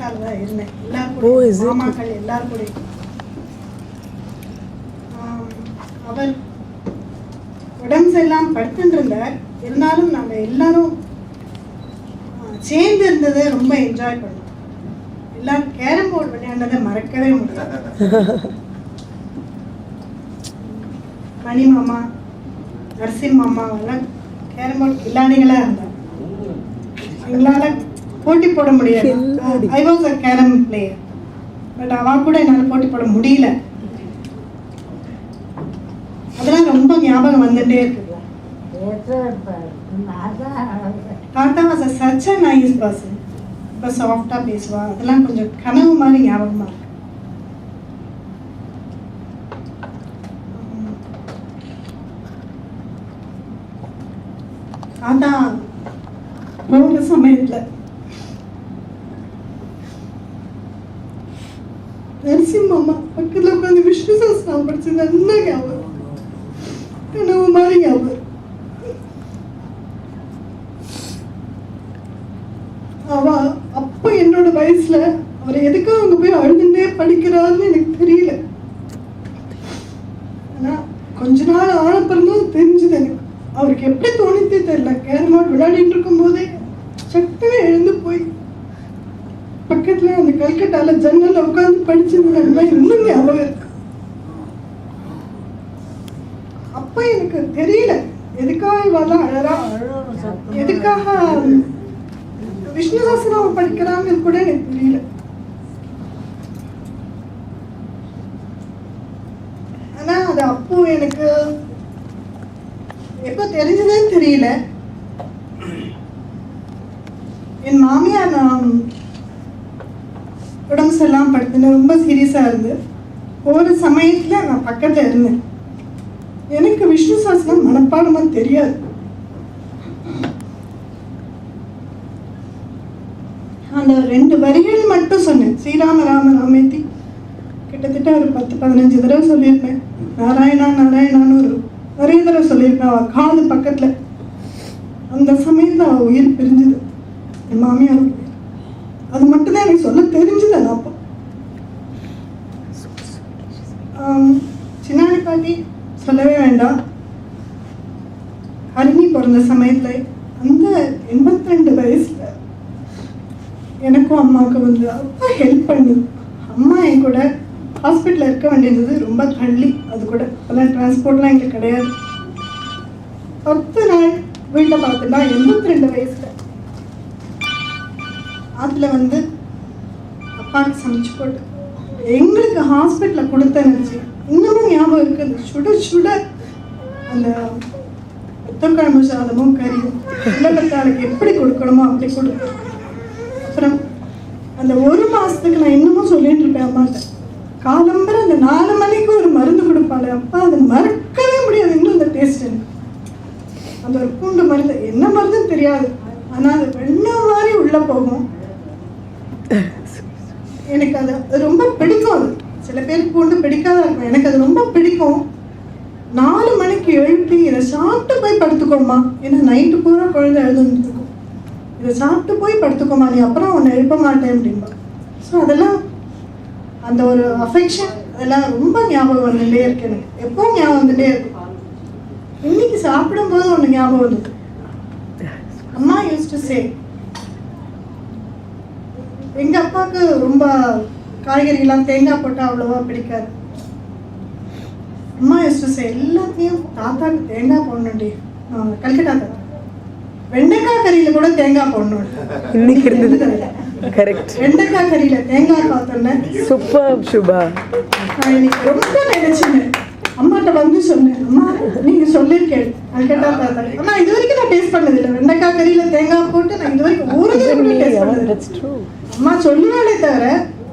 கல்கட்டால தான் இருந்தேன். எல்லாரும் மாமாக்கள் எல்லாரும் கூட. அவர் உடம்பு சரியில்லாம படுத்துட்டு இருந்தார். இருந்தாலும் நாங்கள் எல்லாரும் சேர்ந்து இருந்ததை ரொம்ப என்ஜாய் பண்ணோம். எல்லாரும் கேரம் போர்டு விளையாண்டதை மறக்கவே முடியாது. மணி மாமா, நரசிம் மாமா எல்லாம் கேரம் போர்டு விளையாடிகளா இருந்தாங்க. எங்களால போட்டி போட முடியாது. I was a carrom player. But அவ கூட என்னால் போட்டி போட முடியல. அதெல்லாம் ரொம்ப ஞாபகம் வந்துட்டே இருக்கு. தாத்தா was such a nice person. ரொம்ப சாஃப்டா பேசுவா. அதெல்லாம் கொஞ்சம் கனவு மாதிரி ஞாபகமா இருக்கு. தாத்தா போகிற சமயத்துல நரசிம் மாமா பக்கத்துல உட்காந்து விஷ்ணு சஹஸ்ரநாமம் படிச்சது நல்லா ஞாபகம். கனவு மாதிரி ஞாபகம். அவ அப்ப என்னோட வயசுல அவர் எதுக்காக அவங்க போய் அழுதுண்டே படிக்கிறாருன்னு எனக்கு தெரியல. ஆனா கொஞ்ச நாள் ஆனப்பறம் தெரிஞ்சது எனக்கு. அவருக்கு எப்படி தோணித்தே தெரியல. கேரம் போர்டு விளையாடிட்டு இருக்கும் போதே சட்டுன்னு எழுந்து போய் பக்கத்துல அந்த கல்கட்டால ஜன்னல்ல உட்காந்து படிச்சது இன்னும் ஞாபகம் இருக்கு. அப்ப எனக்கு தெரியல எதுக்காக இவெல்லாம் அழறா, எதுக்காக விஷ்ணு சஹஸ்ரநாமம் படிக்கிறாங்க கூட எனக்கு தெரியல. ஆனா அது அப்போ எனக்கு எப்ப தெரிஞ்சதுன்னு தெரியல. என் மாமியார் நான் உடம்பு சரியில்லாம படுத்துன்னு ரொம்ப சீரியஸா இருந்து ஒரு சமயத்துல நான் பக்கத்துல இருந்தேன். எனக்கு விஷ்ணு சஹஸ்ரநாமம் மனப்பாடமா தெரியாது. அந்த 2 வரிகள் மட்டும் சொன்னேன். ஸ்ரீராம ராம ராமேதி கிட்டத்தட்ட ஒரு 10-15 தடவை சொல்லியிருப்பேன். நாராயணா நாராயணான்னு ஒரு நிறைய தடவை சொல்லியிருப்பேன். அவள் காது பக்கத்துல. அந்த சமயத்துல அவள் உயிர் பிரிஞ்சுது. என் மாமியார் அது மட்டும்தான் எனக்கு சொல்ல தெரிஞ்சுது. அது அப்போ சின்னாடி பாட்டி சொல்லவே வேண்டாம். ஹரிணி பிறந்த சமயத்துல அந்த 82 வயசுல எனக்கும் அம்மாவுக்கு வந்து அப்பா ஹெல்ப் பண்ணி, அம்மா என் கூட ஹாஸ்பிட்டலில் இருக்க வேண்டியது ரொம்ப தள்ளி. அது கூட அப்போல்லாம் டிரான்ஸ்போர்ட்லாம் எங்களுக்கு கிடையாது. 10 நாள் வீட்டை பார்த்துட்டா 82 வயசுல ஆற்றுல வந்து அப்பாவுக்கு சமைச்சு போட்டு எங்களுக்கு ஹாஸ்பிட்டலில் கொடுத்த நினச்சி இன்னமும் ஞாபகம் இருக்குது. அந்த சுட சுட அந்த புத்தக்கிழமை சாதமும் கறியும் இல்லத்தாளுக்கு எப்படி கொடுக்கணுமோ அப்படி கொடுத்து. அப்புறம் அந்த 1 மாதத்துக்கு நான் இன்னமும் சொல்லிட்டு இருப்பேன் அம்மாட்ட. காலம்பர அந்த 4 மணிக்கு ஒரு மருந்து கொடுப்பாள். அப்பா அதை மறக்கவே முடியாது. இன்னும் அந்த டேஸ்ட் எனக்கு. அந்த ஒரு பூண்டு மருந்து என்ன மருந்துன்னு தெரியாது. ஆனால் அது வெள்ளம் மாதிரி உள்ளே போகும். எனக்கு அது ரொம்ப பிடிக்கும். அது சில பேருக்கு பூண்டு பிடிக்காத இருக்கும். எனக்கு அது ரொம்ப பிடிக்கும். 4 மணிக்கு எழுப்பி இதை சாப்பிட்டு போய் படுத்துக்கோமா. ஏன்னா நைட்டு பூரா குழந்தை எழுதுன்னு இருக்கும். இதை சாப்பிட்டு போய் படுத்துக்கோமா, நீ அப்புறம் உன்னை எழுப்ப மாட்டேன் அப்படின்பா. ஸோ அதெல்லாம் அந்த ஒரு அஃபெக்ஷன் அதெல்லாம் ரொம்ப ஞாபகம் வந்துட்டே இருக்கு எனக்கு. எப்பவும் ஞாபகம் வந்துட்டே இருக்கும். இன்னைக்கு சாப்பிடும்போது ஒன்று ஞாபகம் வந்தது. அம்மா யூஸ் டு சே, எங்க அப்பாவுக்கு ரொம்ப காய்கறிலாம் தேங்காய் போட்டால் அவ்வளோவா பிடிக்காது. அம்மா யூஸ் டு சே, எல்லாத்தையும் தாத்தாக்கு தேங்காய் போடணுண்டி. கல்கட்டா தாத்தா வெண்டைக்காய் கறியில கூட தேங்காய் போடணும். இன்னைக்கு இருந்தது கரெக்ட். வெண்டைக்காய் கறியில தேங்காய் பார்த்தோன்னே சூப்பர் சுபா. நான் இன்னைக்கு ரொம்ப நினைச்சேன். அம்மாட்ட வந்து சொன்னேன், அம்மா நீங்க சொல்லியிருக்கேன் கல்கட்டா தாத்தா. ஆனால் இது வரைக்கும் நான் டேஸ்ட் பண்ணதில்லை. வெண்டைக்காய் கறியில தேங்காய் போட்டு நான் இது வரைக்கும் ஒரு தடவை டேஸ்ட் பண்ணதில்லை. அம்மா சொல்லுவாளே தவிர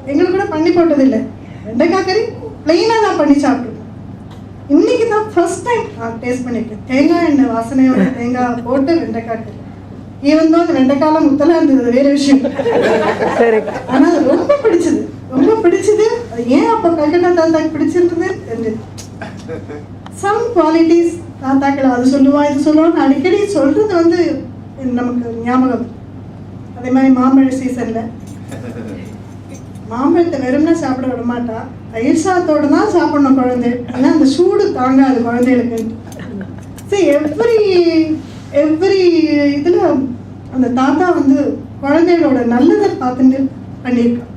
எங்களுக்கு கூட பண்ணி போட்டதில்லை. வெண்டைக்காய் கறி பிளெயினாக தான் பண்ணி சாப்பிட்டுருக்கேன். இன்னைக்கு தான் ஃபர்ஸ்ட் டைம் நான் டேஸ்ட் பண்ணியிருக்கேன். தேங்காய் எண்ணெய் வாசனையோட தேங்காய் போட்டு வெண்டைக்காய் கறி. ஈவன் தான் வெண்டைக்காலம் முத்தலா இருந்தது வேற விஷயம். ஆனால் அது ரொம்ப பிடிச்சது, ரொம்ப பிடிச்சது. ஏன் அப்போ கல்கட்டா தாத்தாக்கு பிடிச்சிருந்தது தெரிஞ்சது. சம் குவாலிட்டிஸ் தாத்தாக்கள் அது சொல்லுவா இது சொல்லுவான்னு அடிக்கடி சொல்றது வந்து நமக்கு ஞாபகம். அதே மாதிரி மாம்பழ சீசன்ல மாம்பழத்தை வெறும்னா சாப்பிட விட மாட்டா, தயிர் சாதத்தோட தான் சாப்பிடணும் குழந்தை, ஏன்னா அந்த சூடு தாங்காது குழந்தைகளுக்கு. சரி, எவ்ரி இதில் அந்த தாத்தா வந்து குழந்தைகளோட நல்லதை பார்த்துட்டு பண்ணியிருக்கோம்.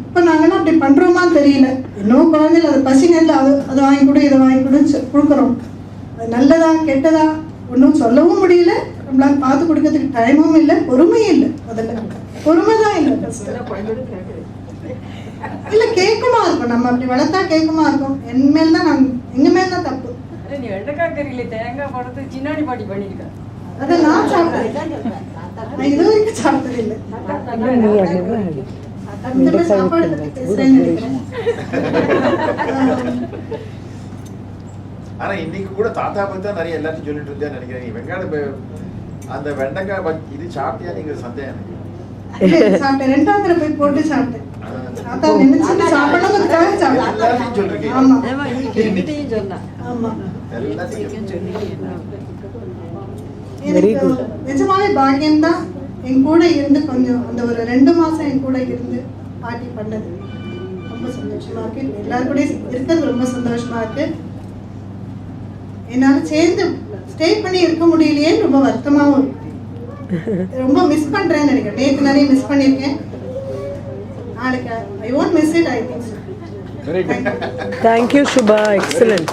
இப்போ நாங்களாம் அப்படி பண்ணுறோமான்னு தெரியல. இன்னும் குழந்தைகள் அது பசி நேரத்தில் அது வாங்கி கொடு இதை வாங்கி கொடுன்னு கொடுக்குறோம். அது நல்லதா கெட்டதா ஒன்றும் சொல்லவும் முடியல, நம்மளால பார்த்து கொடுக்கறதுக்கு டைமும் இல்லை, பொறுமையும் இல்லை. முதல்ல பொறுமை தான் இல்லை. இல்லை, கேட்குமா இருக்கும், நம்ம அப்படி வளர்த்தா கேட்குமா இருக்கும். என் மேல் தான் எங்கள் மேல் தான் தப்பு. நீ வெண்டைக்காய் கறியில தேங்காய் போடுறது சின்னாடி பாட்டி பண்ணியிருக்கேன். அதை நான் சாப்பிட்டேன், நான் இது வரைக்கும் சாப்பிட்டது இல்லை. சாப்பாடு பற்றி பேசுறேன்னு நினைக்கிறேன். ஆனா இன்னைக்கு கூட தாத்தா பத்தி தான் நிறைய எல்லாத்தையும் சொல்லிட்டு இருந்தேன் நினைக்கிறேன். வெங்காயம் அந்த வெண்டைக்காய் இது சாப்பிட்டியா நீங்க சந்தேகம் எனக்கு. சாப்பிட்டேன், 2ஆவது தடவை போய் போட்டு சாப்பிட்டேன். தாத்தா நினைச்சு சாப்பிடணுங்கிறதுக்காக சாப்பிட்டேன். எல்லாத்தையும் சொல்றீங்க. ஆமா என்கிட்டயும் சொன்னா. ஆமா, எல்லாத்தையும் எனக்கு நிஜமாவே பாக்கியம்தான் என் கூட இருந்து கொஞ்சம் அந்த ஒரு 2 மாசம் என் கூட இருந்து பாட்டி பண்ணது ரொம்ப சந்தோஷமா இருக்கு. எல்லாரும் கூட இருக்கிறது ரொம்ப சந்தோஷமா இருக்கு. என்னால சேர்ந்து ஸ்டே பண்ணி இருக்க முடியலையேன்னு ரொம்ப வருத்தமாவும் இருக்கு. ரொம்ப மிஸ் பண்றேன்னு நினைக்கிறேன். நேற்று நிறைய மிஸ் பண்ணியிருக்கேன். நாளைக்கு I won't miss it, I think. Thank you, Shubha. Excellent.